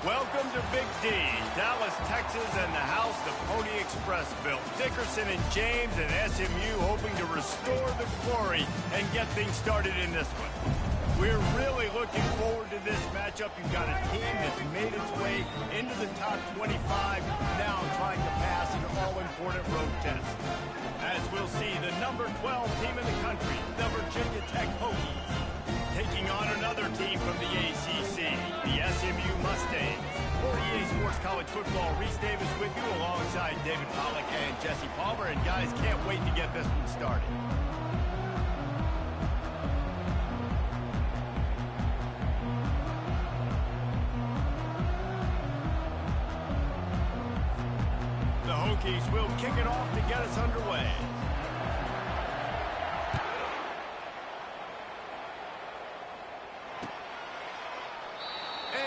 Welcome to Big D, Dallas, Texas, and the house the Pony Express built. Dickerson and James and SMU hoping to restore the glory and get things started in this one. We're really looking forward to this matchup. You've got a team that's made its way into the top 25, now trying to pass an all-important road test. As we'll see, the number 12 team in the country, the Virginia Tech Hokies, taking on another team from the ACC, the SMU Mustangs. For EA Sports College Football, Reese Davis with you alongside David Pollack and Jesse Palmer. And guys, can't wait to get this one started. The Hokies will kick it off to get us underway.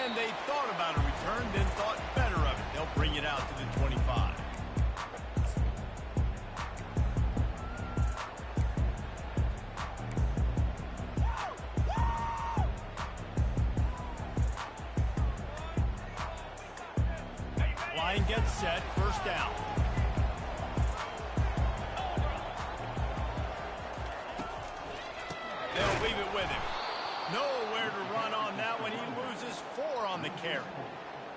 And they thought about a return, then thought better of it. They'll bring it out to the 25. Line gets set, first down. They'll leave it with him. Nowhere to run on that one. He loses 4 on the carry.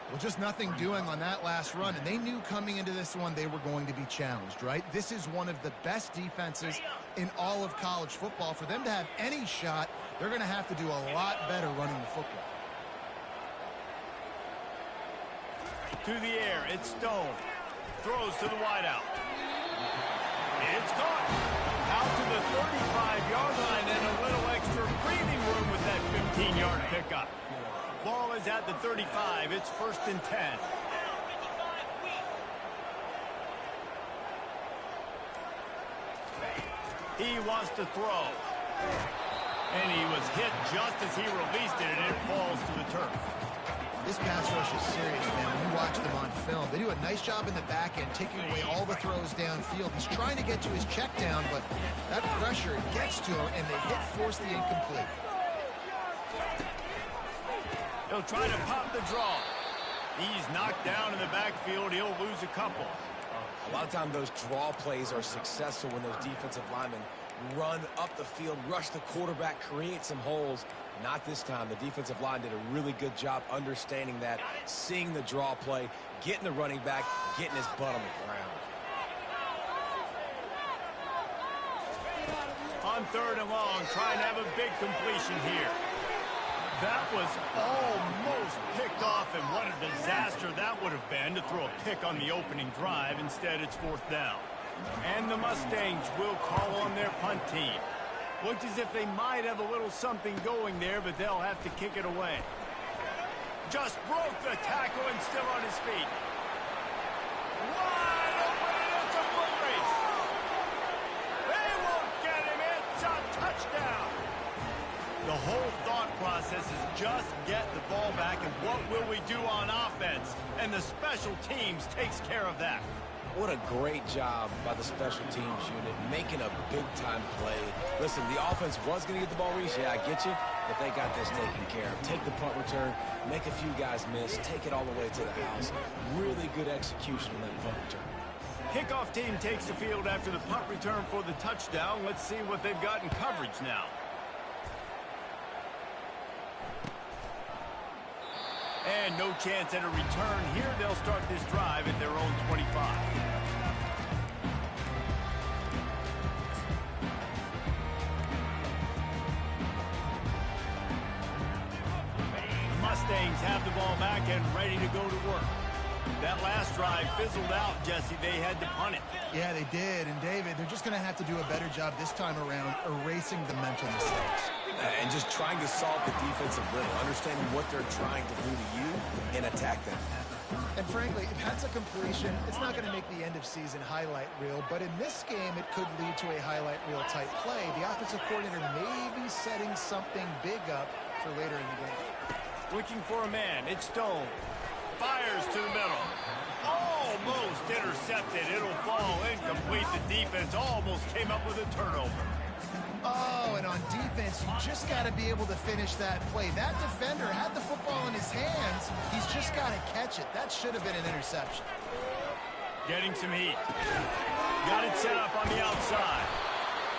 Well, just nothing doing on that last run, and they knew coming into this one they were going to be challenged, right? This is one of the best defenses in all of college football. For them to have any shot, they're going to have to do a lot better running the football. To the air, it's Stone. Throws to the wideout. It's caught. Out to the 35-yard line and a little extra breathing room with that 15-yard pickup. Ball is at the 35. It's 1st and 10. He wants to throw. And he was hit just as he released it, and it falls to the turf. This pass rush is serious, man. When you watch them on film, they do a nice job in the back end, taking away all the throws downfield. He's trying to get to his check down, but that pressure gets to him, and they force the incomplete. He'll try to pop the draw. He's knocked down in the backfield. He'll lose a couple. A lot of times those draw plays are successful when those defensive linemen run up the field, rush the quarterback, create some holes. Not this time. The defensive line did a really good job understanding that, seeing the draw play, getting the running back, getting his butt on the ground. On 3rd and long, trying to have a big completion here. That was almost picked off, and what a disaster that would have been to throw a pick on the opening drive. Instead, it's 4th down. And the Mustangs will call on their punt team. Looks as if they might have a little something going there, but they'll have to kick it away. Just broke the tackle and still on his feet. Wide open, it's a foot race. They won't get him, it's a touchdown. The whole thought process is just get the ball back, and what will we do on offense? And the special teams takes care of that. What a great job by the special teams unit, making a big-time play. Listen, the offense was going to get the ball reached. Yeah, I get you, but they got this taken care of. Take the punt return, make a few guys miss, take it all the way to the house. Really good execution on that punt return. Kickoff team takes the field after the punt return for the touchdown. Let's see what they've got in coverage now. And no chance at a return here. They'll start this drive at their own 25. Mustangs have the ball back and ready to go to work. That last drive fizzled out, Jesse. They had to punt it. Yeah, they did. And, David, they're just going to have to do a better job this time around erasing the mental mistakes. And just trying to solve the defensive riddle, understanding what they're trying to do to you and attack them. And frankly, if that's a completion, it's not going to make the end-of-season highlight reel. But in this game, it could lead to a highlight reel type play. The offensive coordinator may be setting something big up for later in the game. Looking for a man. It's Stone. Fires to the middle. Almost intercepted. It'll fall incomplete. The defense almost came up with a turnover. Oh, and on defense, you just got to be able to finish that play. That defender had the football in his hands. He's just got to catch it. That should have been an interception. Getting some heat. Got it set up on the outside.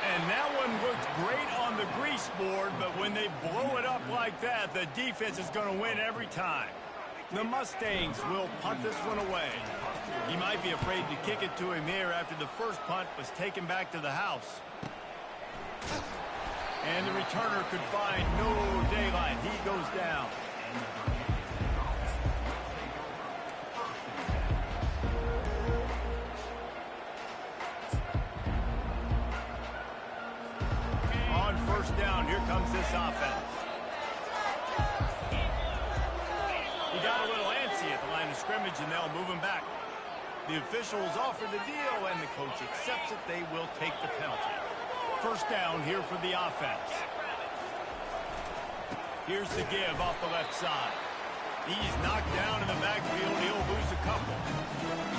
And that one looked great on the grease board, but when they blow it up like that, the defense is going to win every time. The Mustangs will punt this one away. He might be afraid to kick it to him here after the first punt was taken back to the house. And the returner could find no daylight. He goes down. On first down, here comes this offense. He got a little antsy at the line of scrimmage, and they'll move him back. The officials offer the deal, and the coach accepts it. They will take the penalty. First down here for the offense. Here's the give off the left side. He's knocked down in the backfield. He'll lose a couple.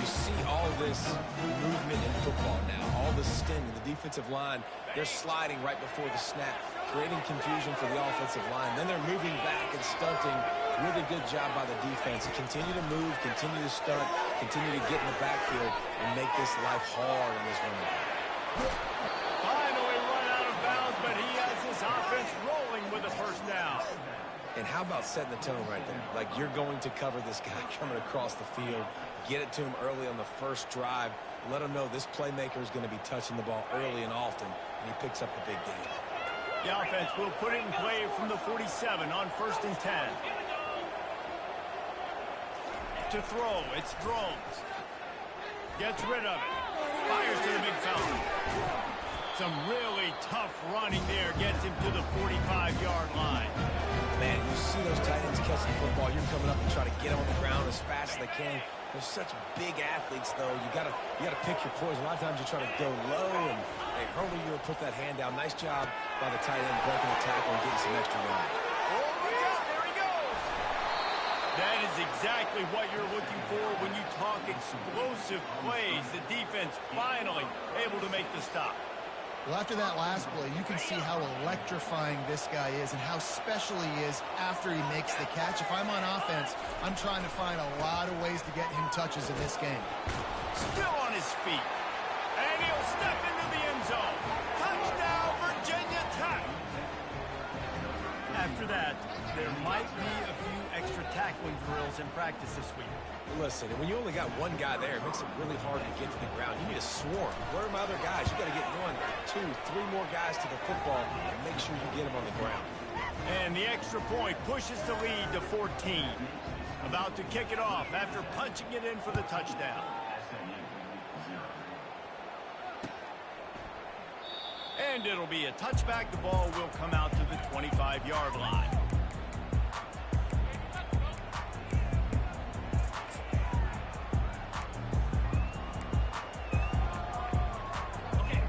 You see all this movement in football now, all the sting in the defensive line. They're sliding right before the snap, creating confusion for the offensive line. Then they're moving back and stunting. Really good job by the defense. Continue to move, continue to stunt, continue to get in the backfield and make this life hard on this running back. Finally run out of bounds, but he has this offense rolling with a first down. And how about setting the tone right there? Like, you're going to cover this guy coming across the field. Get it to him early on the first drive. Let him know this playmaker is going to be touching the ball early and often, and he picks up the big game. The offense will put it in play from the 47 on 1st and 10. To throw, it's Drones. Gets rid of it. Fires to the big fella. Some really tough running there. Gets him to the 45-yard line. Man, you see those tight ends catching the football. You're coming up and try to get on the ground as fast as they can. They're such big athletes, though. You gotta pick your poison. A lot of times you try to go low, and they hurry you or put that hand down. Nice job by the tight end breaking the tackle and getting some extra room. Oh, look out. There he goes. That is exactly what you're looking for when you talk explosive plays. The defense finally able to make the stop. Well, after that last play, you can see how electrifying this guy is and how special he is after he makes the catch. If I'm on offense, I'm trying to find a lot of ways to get him touches in this game. Still on his feet. And he'll step into the end zone. Touchdown, Virginia Tech. After that, there might be a few extra tackling drills in practice this week. Listen, when you only got one guy there, it makes it really hard to get to the ground. You need a swarm. Where are my other guys? You got to get 1, 2, 3 more guys to the football and make sure you get them on the ground. And the extra point pushes the lead to 14. About to kick it off after punching it in for the touchdown. And it'll be a touchback. The ball will come out to the 25-yard line.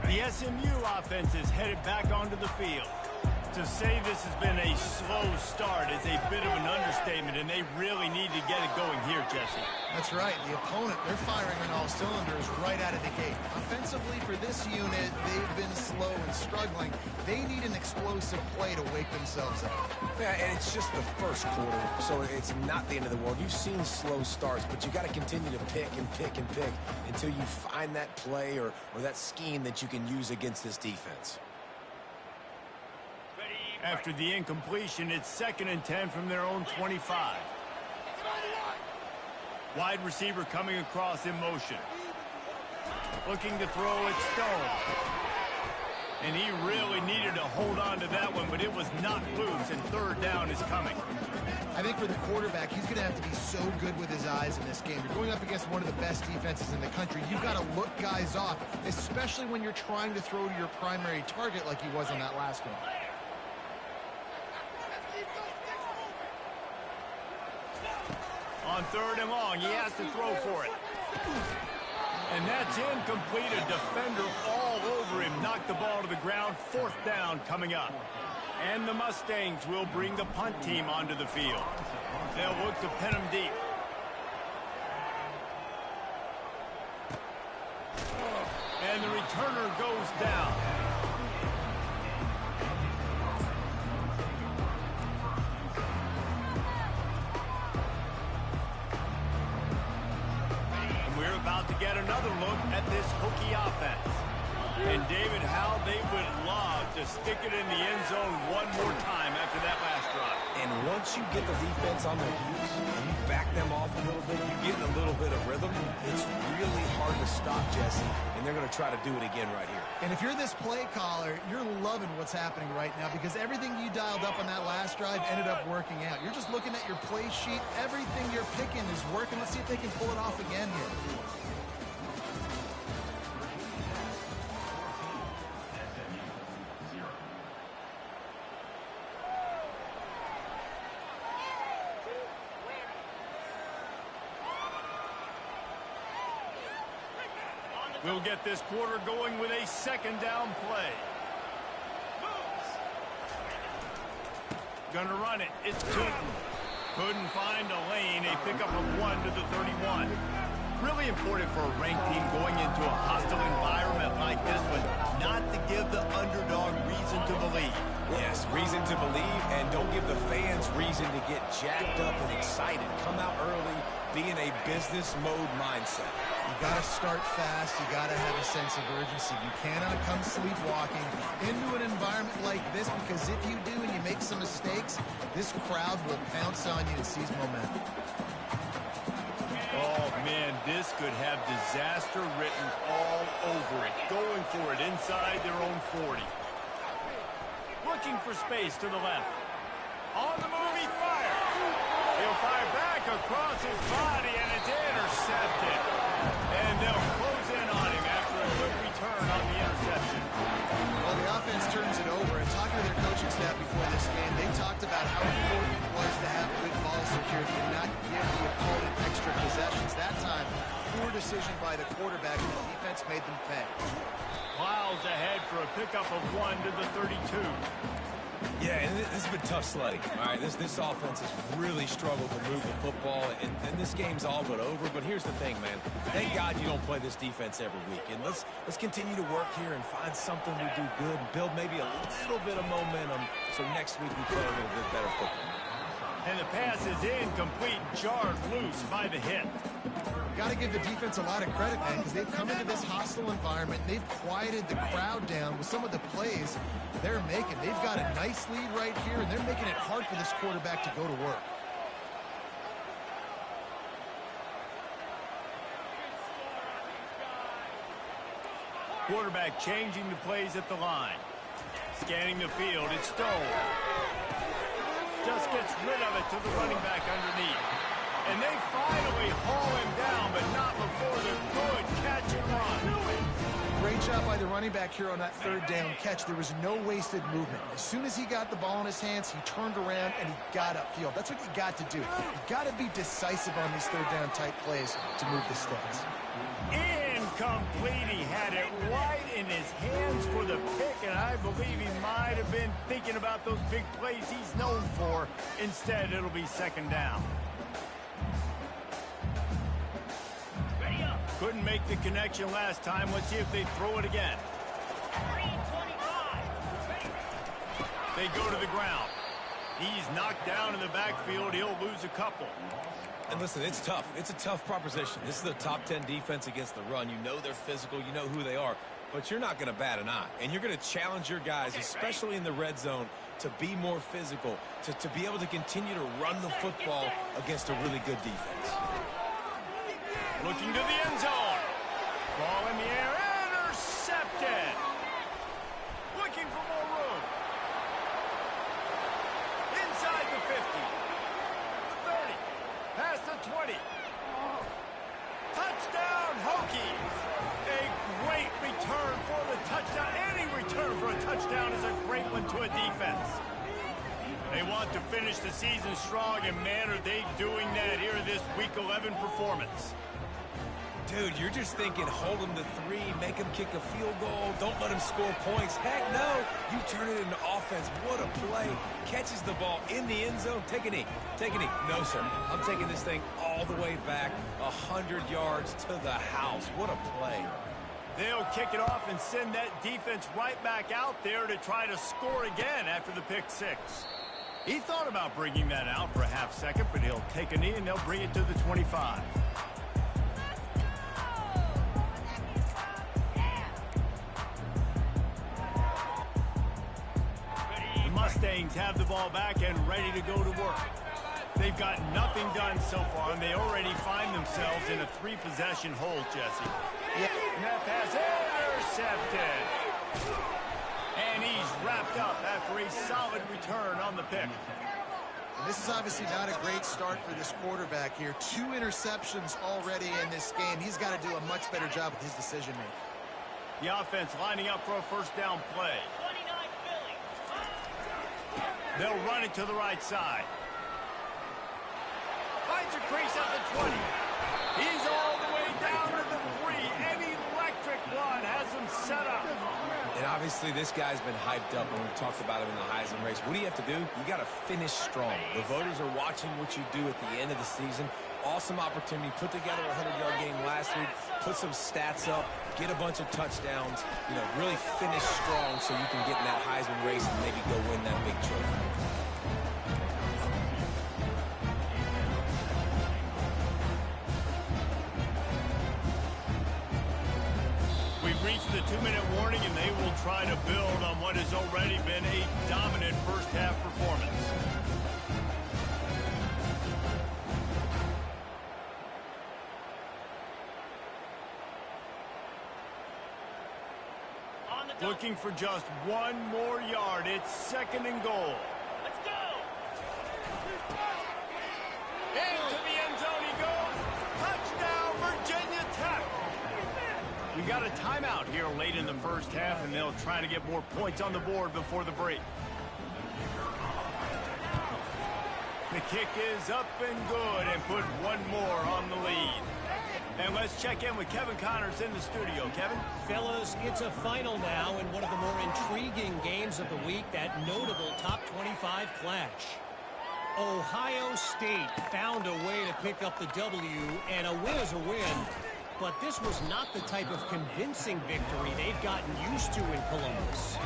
The SMU offense is headed back onto the field. To say this has been a slow start is a bit of an understatement, and they really need to get it going here, Jesse. That's right. The opponent, they're firing on all cylinders right out of the gate. Offensively, for this unit, they've been slow and struggling. They need an explosive play to wake themselves up. Yeah, and it's just the first quarter, so it's not the end of the world. You've seen slow starts, but you got to continue to pick and pick and pick until you find that play or that scheme that you can use against this defense. After the incompletion, it's 2nd and 10 from their own 25. Wide receiver coming across in motion. Looking to throw it, Stone. And he really needed to hold on to that one, but it was knocked loose, and 3rd down is coming. I think for the quarterback, he's going to have to be so good with his eyes in this game. You're going up against one of the best defenses in the country. You've got to look guys off, especially when you're trying to throw to your primary target like he was on that last one. On 3rd and long, he has to throw for it. And that's incomplete. A defender all over him. Knocked the ball to the ground. 4th down coming up. And the Mustangs will bring the punt team onto the field. They'll look to pin him deep. And the returner goes down. another look at this Hokie offense. And David, how they would love to stick it in the end zone one more time after that last drive. And once you get the defense on their heels and you back them off a little bit, you get in a little bit of rhythm, it's really hard to stop, Jesse, and they're going to try to do it again right here. And if you're this play caller, you're loving what's happening right now because everything you dialed up on that last drive ended up working out. You're just looking at your play sheet. Everything you're picking is working. Let's see if they can pull it off again here. We'll get this quarter going with a second down play. Gonna run it. It's Tootin. Couldn't find a lane. A pickup of 1 to the 31. Really important for a ranked team going into a hostile environment like this one, not to give the underdog reason to believe. Yes, reason to believe, and don't give the fans reason to get jacked up and excited. Come out early, be in a business mode mindset. You got to start fast. You got to have a sense of urgency. You cannot come sleepwalking into an environment like this because if you do and you make some mistakes, this crowd will pounce on you and seize momentum. Oh, man, this could have disaster written all over it. Going for it inside their own 40. Looking for space to the left. On the move, he fires. He'll fire back across his body, and it's intercepted. And they'll close in on him after a good return on the interception. Well, the offense turns it over, and talking to their coaching staff before this game, they talked about how important it was to have good ball security and not give the opponent extra possessions. That time, poor decision by the quarterback, and the defense made them pay. Miles ahead for a pickup of 1 to the 32. Yeah, and this has been tough sledding. All right, this offense has really struggled to move the football, and this game's all but over. But here's the thing, man. Thank God you don't play this defense every week. And let's continue to work here and find something we do good and build maybe a little bit of momentum so next week we play a little bit better football. And the pass is incomplete, jarred loose by the hit. Got to give the defense a lot of credit, man, because they've come into this hostile environment. They've quieted the crowd down with some of the plays they're making. They've got a nice lead right here, and they're making it hard for this quarterback to go to work. Quarterback changing the plays at the line. Scanning the field, it's Stone. Just gets rid of it to the running back underneath. And they finally haul him down, but not before the good catch and run. Great job by the running back here on that third down catch. There was no wasted movement. As soon as he got the ball in his hands, he turned around and he got upfield. That's what you got to do. You got to be decisive on these third down type plays to move the sticks. Incomplete. He had it right in his hands for the pick, and I believe he might have been thinking about those big plays he's known for. Instead, it'll be second down. Couldn't make the connection last time. Let's see if they throw it again. They go to the ground. He's knocked down in the backfield. He'll lose a couple. And listen, it's tough. It's a tough proposition. This is the top 10 defense against the run. You know they're physical. You know who they are. But you're not going to bat an eye. And you're going to challenge your guys, especially in the red zone, to be more physical, to be able to continue to run the football against a really good defense. Looking to the end zone. Ball in the air. Intercepted. Looking for more room. Inside the 50. The 30. Past the 20. Touchdown, Hokies. A great return for the touchdown. Any return for a touchdown is a great one to a defense. They want to finish the season strong, and man, are they doing that here in this Week 11 performance. Dude, you're just thinking, hold him to 3, make him kick a field goal, don't let him score points. Heck no, you turn it into offense. What a play. Catches the ball in the end zone. Take a knee. Take a knee. No, sir. I'm taking this thing all the way back 100 yards to the house. What a play. They'll kick it off and send that defense right back out there to try to score again after the pick 6. He thought about bringing that out for a half second, but he'll take a knee and they'll bring it to the 25. Mustangs have the ball back and ready to go to work. They've got nothing done so far, and they already find themselves in a 3-possession hole, Jesse. Yeah. And that pass intercepted. And he's wrapped up after a solid return on the pick. And this is obviously not a great start for this quarterback here. 2 interceptions already in this game. He's got to do a much better job with his decision-making. The offense lining up for a first down play. They'll run it to the right side. Finds a crease at the 20. He's all the way down to the 3. An electric run has him set up. And obviously this guy's been hyped up when we talked about him in the Heisman race. What do you have to do? You got to finish strong. The voters are watching what you do at the end of the season. Awesome opportunity. Put together a 100-yard game last week. Put some stats up. Get a bunch of touchdowns. You know, really finish strong so you can get in that Heisman race and maybe go win that big trophy. We've reached the 2-minute warning, and they will try to build on what has already been a dominant first-half performance. Looking for just 1 more yard. It's 2nd and goal. Let's go! Into the end zone he goes. Touchdown, Virginia Tech. We got a timeout here late in the first half, and they'll try to get more points on the board before the break. The kick is up and good, and put 1 more on the lead. And let's check in with Kevin Connors in the studio. Kevin? Fellas, it's a final now in one of the more intriguing games of the week, that notable top 25 clash. Ohio State found a way to pick up the W, and a win is a win. But this was not the type of convincing victory they've gotten used to in Columbus.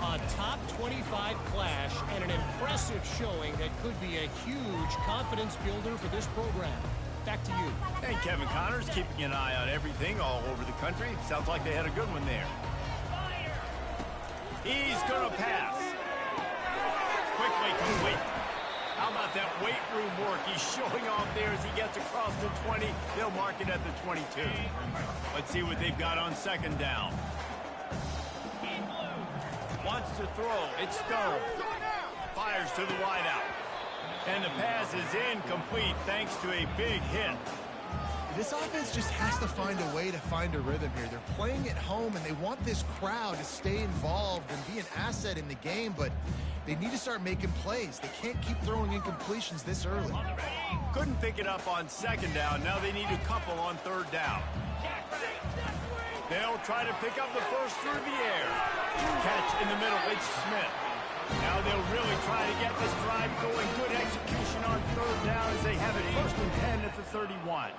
A top 25 clash and an impressive showing that could be a huge confidence builder for this program. Back to you. Hey, Kevin Connors, keeping an eye on everything all over the country. Sounds like they had a good one there. He's going to pass. Quickly complete. How about that weight room work? He's showing off there as he gets across the 20. They'll mark it at the 22. Let's see what they've got on 2nd down. Wants to throw. It's Stone. Fires to the wideout. And the pass is incomplete thanks to a big hit. This offense just has to find a way to find a rhythm here. They're playing at home, and they want this crowd to stay involved and be an asset in the game, but they need to start making plays. They can't keep throwing incompletions this early. Couldn't pick it up on 2nd down. Now they need a couple on 3rd down. They'll try to pick up the first through the air. Catch in the middle. It's Smith. Now they'll really try to get this drive going. Good execution on 3rd down as they have it 1st and 10 at the 31.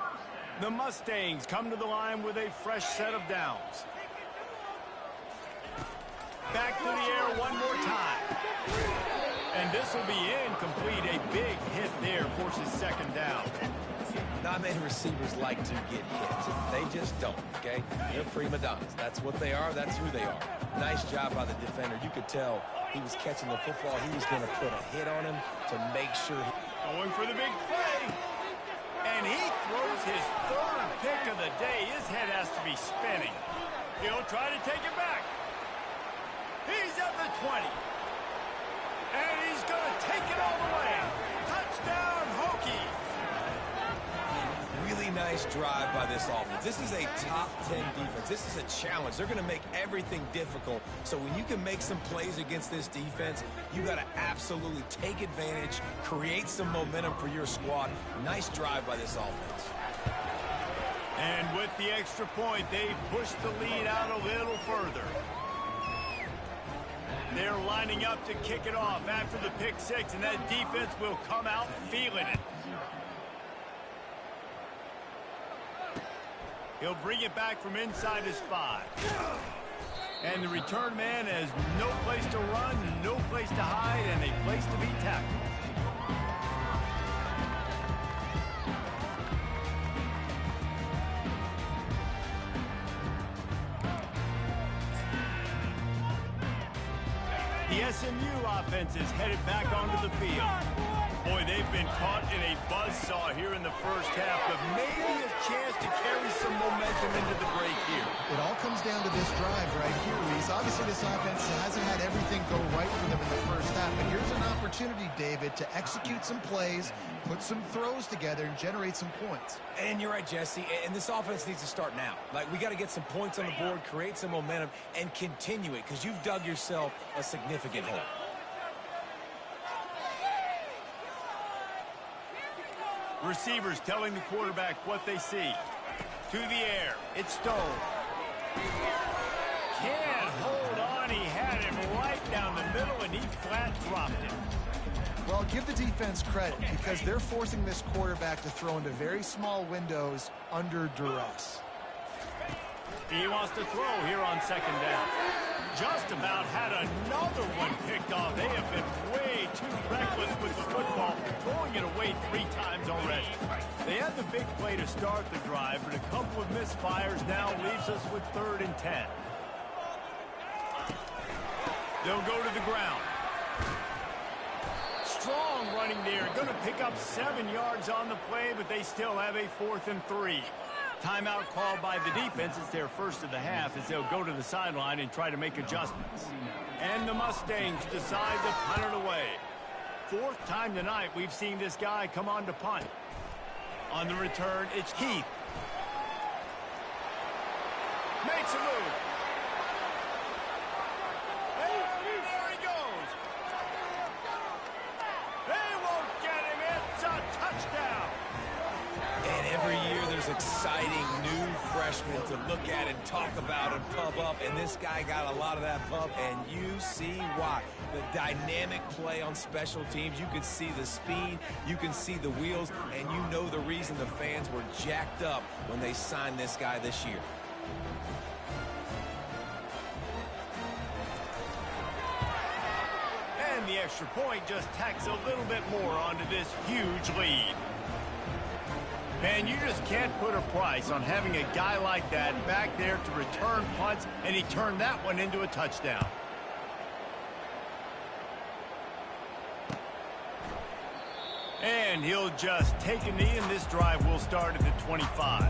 The Mustangs come to the line with a fresh set of downs. Back to the air 1 more time. And this will be incomplete. A big hit there forces 2nd down. Not many receivers like to get hit. They just don't, okay? They're prima donnas. That's what they are. That's who they are. Nice job by the defender. You could tell he was catching the football. He was going to put a hit on him to make sure. Going for the big play. And he throws his 3rd pick of the day. His head has to be spinning. He'll try to take it back. He's at the 20. And he's going to take it all the way. Touchdown, Hokies. Really nice drive by this offense. This is a top 10 defense. This is a challenge. They're going to make everything difficult. So when you can make some plays against this defense, you got to absolutely take advantage, create some momentum for your squad. Nice drive by this offense. And with the extra point, they push the lead out a little further. They're lining up to kick it off after the pick 6, and that defense will come out feeling it. He'll bring it back from inside his 5. And the return man has no place to run, no place to hide, and a place to be tackled. The SMU offense is headed back onto the field. Boy, they've been caught in a buzzsaw here in the first half, but maybe a chance to carry some momentum into the break here. It all comes down to this drive right here, Reese. Obviously, this offense hasn't had everything go right for them in the first half, but here's an opportunity, David, to execute some plays, put some throws together, and generate some points. And you're right, Jesse, and this offense needs to start now. Like, we got to get some points on the board, create some momentum, and continue it, because you've dug yourself a significant hole. Receivers telling the quarterback what they see. To the air. It's Stone. Can't hold on. He had him right down the middle, and he flat dropped it. Well, give the defense credit because they're forcing this quarterback to throw into very small windows under duress. He wants to throw here on second down. Just about had another one picked off. They have been way too reckless with the football, throwing it away 3 times already. They had the big play to start the drive, but a couple of misfires now leaves us with 3rd and 10. They'll go to the ground. Strong running there. Going to pick up 7 yards on the play, but they still have a 4th and 3. Timeout called by the defense. It's their first of the half as they'll go to the sideline and try to make adjustments. And the Mustangs decide to punt it away. 4th time tonight we've seen this guy come on to punt. On the return, it's Heath. Makes a move. Hey, there he goes. They won't get him. It's a touchdown. And every year there's exciting new freshmen to look at and talk about and pump up, and this guy got a lot of that pump, and you see why. The dynamic play on special teams, you can see the speed, you can see the wheels, and you know the reason the fans were jacked up when they signed this guy this year. And the extra point just tacks a little bit more onto this huge lead. And you just can't put a price on having a guy like that back there to return punts, and he turned that one into a touchdown. And he'll just take a knee, and this drive will start at the 25.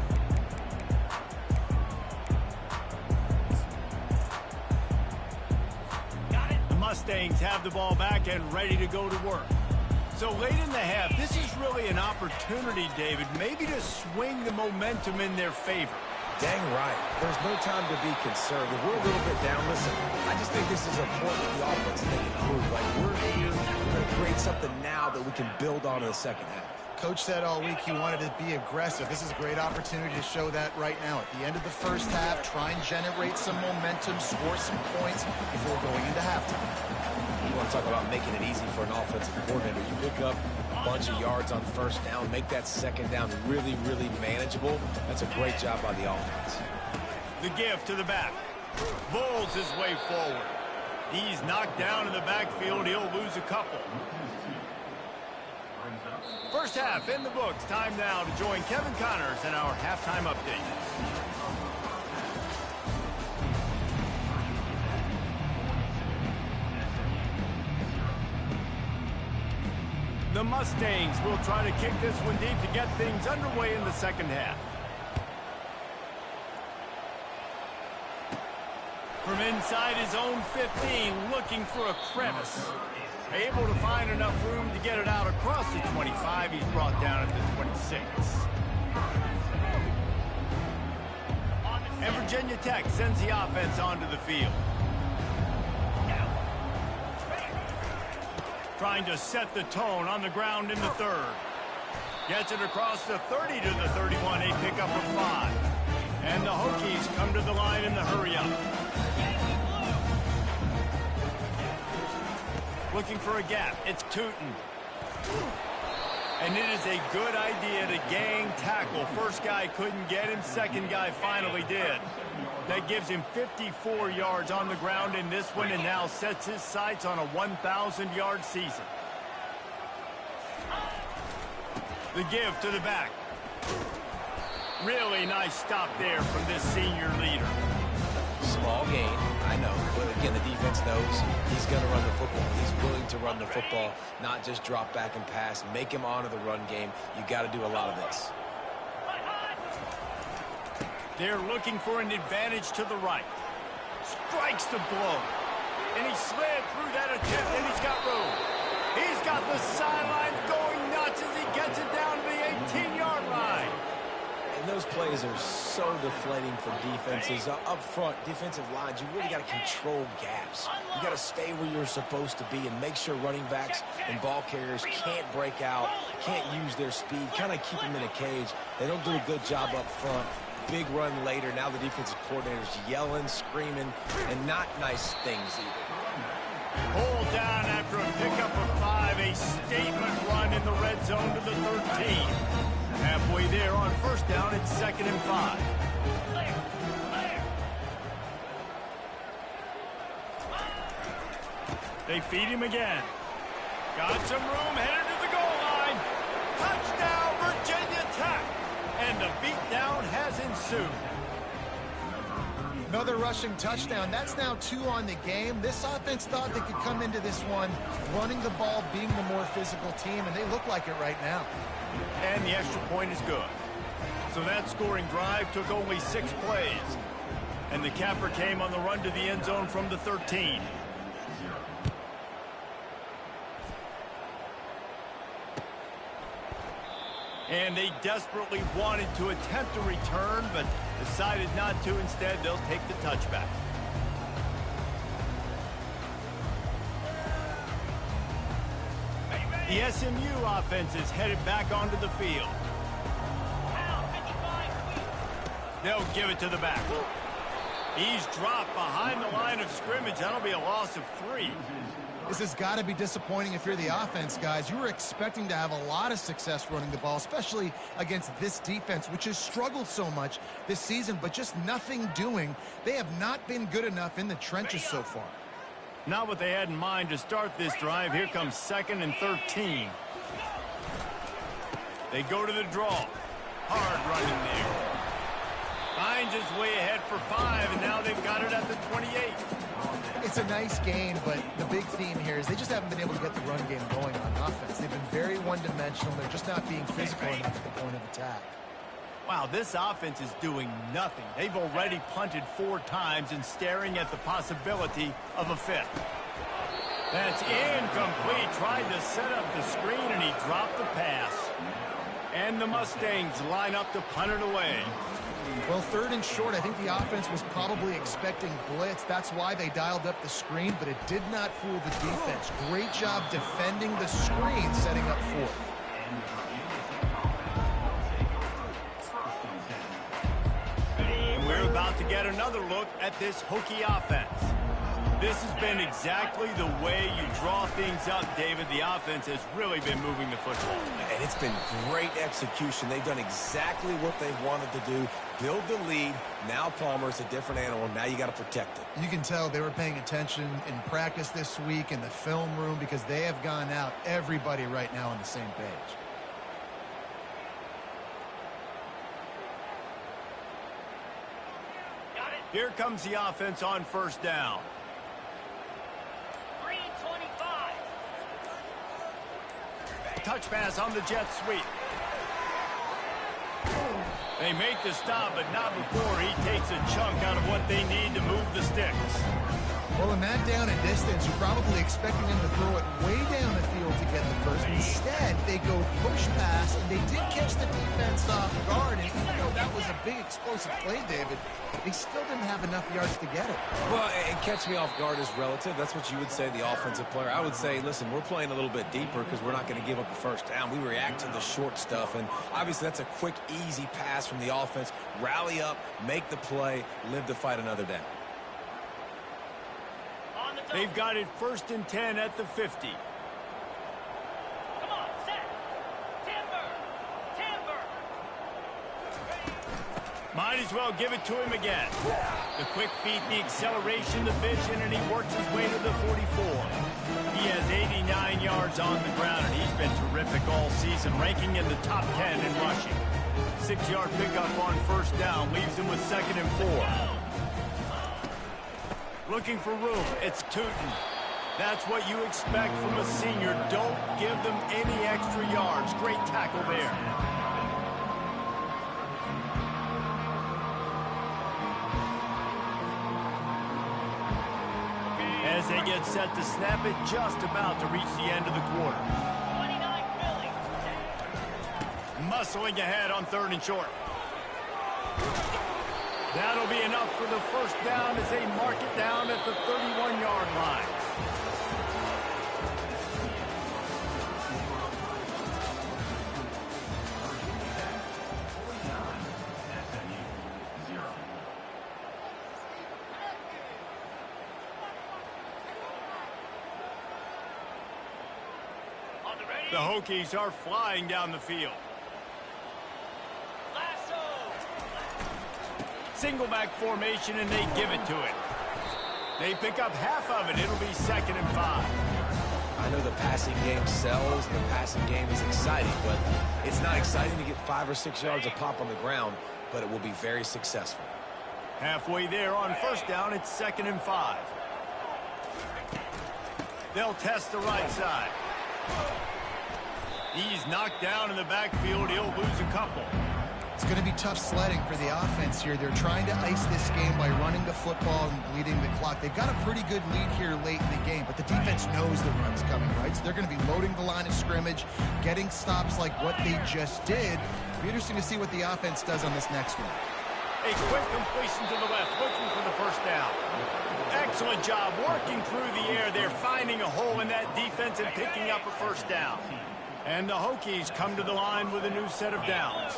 The Mustangs have the ball back and ready to go to work. So late in the half, this is really an opportunity, David, maybe to swing the momentum in their favor. Dang right. There's no time to be concerned. If we're a little bit down, listen, I just think this is important for the offense to improve. Like, we're here, we're going to create something now that we can build on in the second half. Coach said all week he wanted to be aggressive. This is a great opportunity to show that right now. At the end of the first half, try and generate some momentum, score some points before going into halftime. You want to talk about making it easy for an offensive coordinator. You pick up a bunch of yards on first down, make that second down really, really manageable. That's a great job by the offense. The give to the back. Bowls his way forward. He's knocked down in the backfield. He'll lose a couple. First half in the books. Time now to join Kevin Connors in our halftime update. The Mustangs will try to kick this one deep to get things underway in the second half. From inside his own 15, looking for a crevice. Able to find enough room to get it out across the 25. He's brought down at the 26. And Virginia Tech sends the offense onto the field. Trying to set the tone on the ground in the third. Gets it across the 30 to the 31. They pick up a 5. And the Hokies come to the line in the hurry-up. Looking for a gap. It's Tootin. And it is a good idea to gang tackle. First guy couldn't get him. Second guy finally did. That gives him 54 yards on the ground in this one and now sets his sights on a 1,000-yard season. The give to the back. Really nice stop there from this senior leader. Small gain, I know. But again, the defense knows he's going to run the football. He's willing to run the football, not just drop back and pass. Make him honor the run game. You got to do a lot of this. They're looking for an advantage to the right. Strikes the blow. And he slid through that attempt, and he's got room. He's got the sideline going nuts as he gets it down to the 18-yard line. And those plays are so deflating for defenses. Up front, defensive lines, you really got to control gaps. You got to stay where you're supposed to be and make sure running backs and ball carriers can't break out, can't use their speed, kind of keep them in a cage. They don't do a good job up front. Big run later. Now the defensive coordinator's yelling, screaming, and not nice things either. Hold down after a pickup of 5. A statement run in the red zone to the 13. Halfway there on first down, it's 2nd and 5. They feed him again. Got some room, headed to the goal line. Touchdown, Virginia Tech. And the beatdown has ensued. Another rushing touchdown. That's now 2 on the game. This offense thought they could come into this one running the ball, being the more physical team, and they look like it right now. And the extra point is good. So that scoring drive took only 6 plays. And the capper came on the run to the end zone from the 13. And they desperately wanted to attempt a return, but decided not to. Instead, they'll take the touchback. The SMU offense is headed back onto the field. They'll give it to the back. He's dropped behind the line of scrimmage. That'll be a loss of 3. This has got to be disappointing if you're the offense, guys. You were expecting to have a lot of success running the ball, especially against this defense, which has struggled so much this season, but just nothing doing. They have not been good enough in the trenches so far. Not what they had in mind to start this drive. Here comes 2nd and 13. They go to the draw. Hard running there. Finds his way ahead for 5, and now they've got it at the 28. It's a nice gain, but the big theme here is they just haven't been able to get the run game going on offense. They've been very one-dimensional. They're just not being physical enough at the point of attack. Wow, this offense is doing nothing. They've already punted 4 times and staring at the possibility of a 5th. That's incomplete. Tried to set up the screen, and he dropped the pass. And the Mustangs line up to punt it away. Well, 3rd and short, I think the offense was probably expecting blitz. That's why they dialed up the screen, but it did not fool the defense. Great job defending the screen, setting up 4th. And we're about to get another look at this Hokie offense. This has been exactly the way you draw things up, David. The offense has really been moving the football. And it's been great execution. They've done exactly what they've wanted to do. Build the lead. Now Palmer's a different animal. Now you got to protect it. You can tell they were paying attention in practice this week in the film room because they have gone out, everybody right now on the same page. Here comes the offense on first down. Touch pass on the jet sweep. They make the stop, but not before he takes a chunk out of what they need to move the sticks. Well, in that down and distance, you're probably expecting them to throw it way down the field to get the first. Instead, they go push pass, and they did catch the defense off guard. And even though that was a big explosive play, David, they still didn't have enough yards to get it. Well, and catch me off guard is relative. That's what you would say, the offensive player. I would say, listen, we're playing a little bit deeper because we're not going to give up the first down. We react to the short stuff, and obviously that's a quick, easy pass from the offense. Rally up, make the play, live to fight another down. They've got it 1st and 10 at the 50. Come on, set. Timber. Might as well give it to him again. The quick feet, the acceleration, the vision, and he works his way to the 44. He has 89 yards on the ground, and he's been terrific all season, ranking in the top 10 in rushing. 6-yard pickup on first down leaves him with 2nd and 4. Looking for room. It's Tootin. That's what you expect from a senior. Don't give them any extra yards. Great tackle there. As they get set to snap it, just about to reach the end of the quarter. 29 Philly. Muscling ahead on 3rd and short. That'll be enough for the first down as they mark it down at the 31-yard line. On the ready. The Hokies are flying down the field. Lasso. Single back formation, and they give it to it. They pick up half of it. It'll be 2nd and 5. I know the passing game sells, and the passing game is exciting, but it's not exciting to get 5 or 6 yards of pop on the ground, but it will be very successful. Halfway there on 1st down, it's 2nd and 5. They'll test the right side. He's knocked down in the backfield. He'll lose a couple. It's going to be tough sledding for the offense here. They're trying to ice this game by running the football and bleeding the clock. They've got a pretty good lead here late in the game, but the defense knows the run's coming, right? So they're going to be loading the line of scrimmage, getting stops like what they just did. It'll be interesting to see what the offense does on this next one. A quick completion to the left, looking for the first down. Excellent job working through the air. They're finding a hole in that defense and picking up a first down. And the Hokies come to the line with a new set of downs.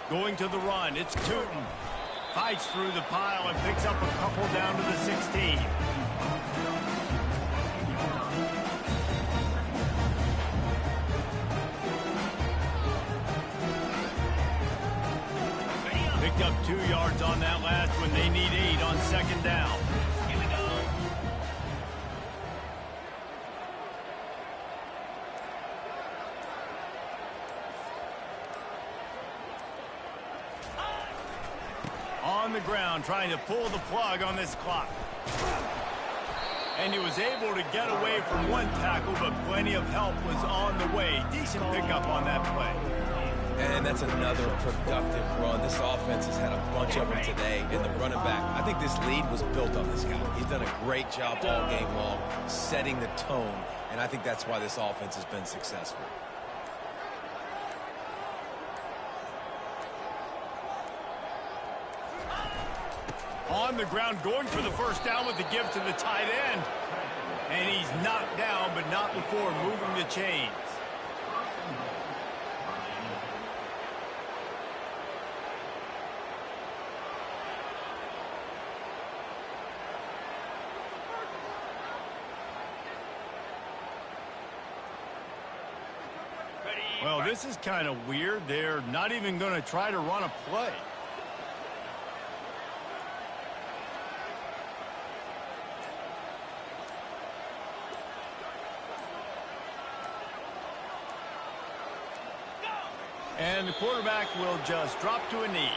Going to the run, it's Tootin. Fights through the pile and picks up a couple down to the 16. Picked up 2 yards on that last one. They need 8 on 2nd down. Here we go. On the ground, trying to pull the plug on this clock. And he was able to get away from one tackle, but plenty of help was on the way. Decent pickup on that play. And that's another productive run. This offense has had a bunch of them today. And the running back, I think this lead was built on this guy. He's done a great job all game long, setting the tone. And I think that's why this offense has been successful. On the ground, going for the first down with the give to the tight end. And he's knocked down, but not before moving the chains. Well, this is kind of weird. They're not even going to try to run a play. And the quarterback will just drop to a knee.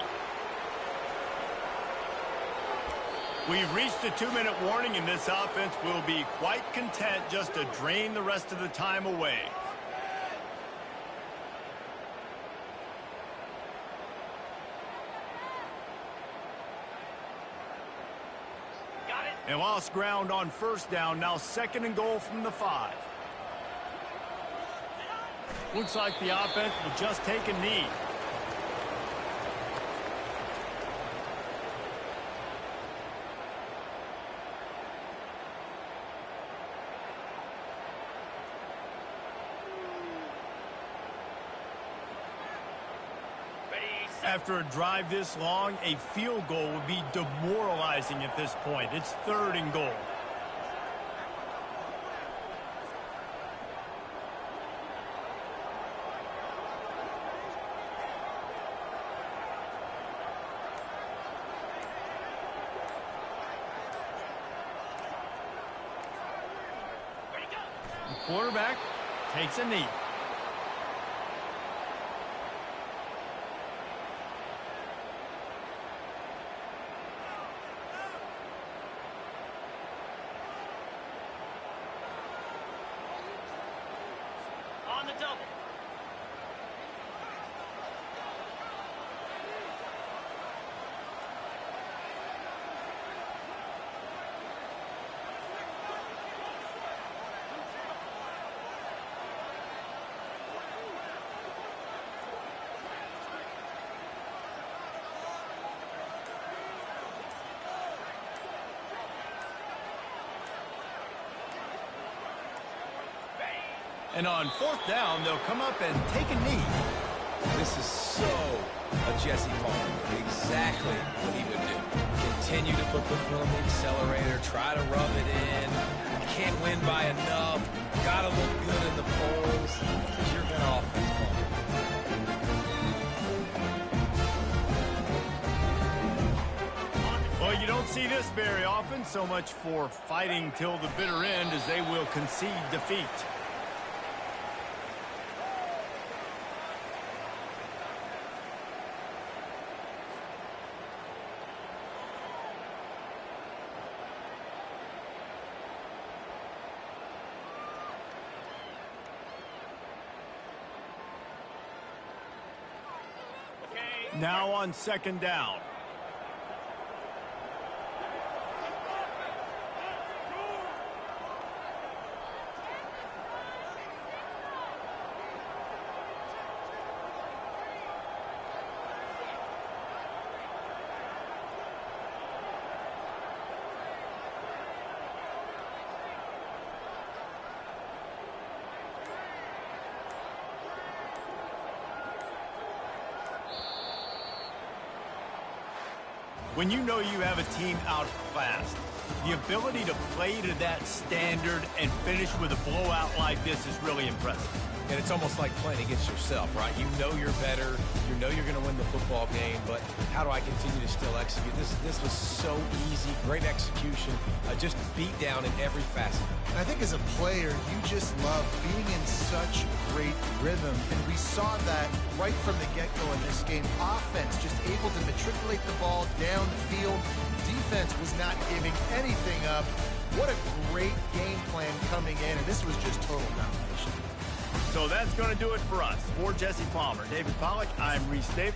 We've reached the 2-minute warning, and this offense will be quite content just to drain the rest of the time away. Got it. They lost ground on 1st down, now 2nd and goal from the 5. Looks like the offense will just take a knee. Ready, set. After a drive this long, a field goal would be demoralizing at this point. It's 3rd and goal. quarterback takes a knee. On the double. And on 4th down, they'll come up and take a knee. This is so a Jesse Palmer. Exactly what he would do. Continue to put the foot on the accelerator, try to rub it in. Can't win by enough. Gotta look good in the polls. Because you're going to offense, Palmer. Well, you don't see this very often. So much for fighting till the bitter end, as they will concede defeat. Now on 2nd down. When you know you have a team outclassed, the ability to play to that standard and finish with a blowout like this is really impressive. And it's almost like playing against yourself, right? You know you're better. You know you're going to win the football game, but how do I continue to still execute? This was so easy. Great execution. Just beat down in every facet. I think as a player, you just love being in such great rhythm. And we saw that right from the get-go in this game. Offense just able to matriculate the ball downfield. Defense was not giving anything up. What a great game plan coming in, and this was just total domination. So that's going to do it for us. For Jesse Palmer, David Pollack, I'm Reese Davis.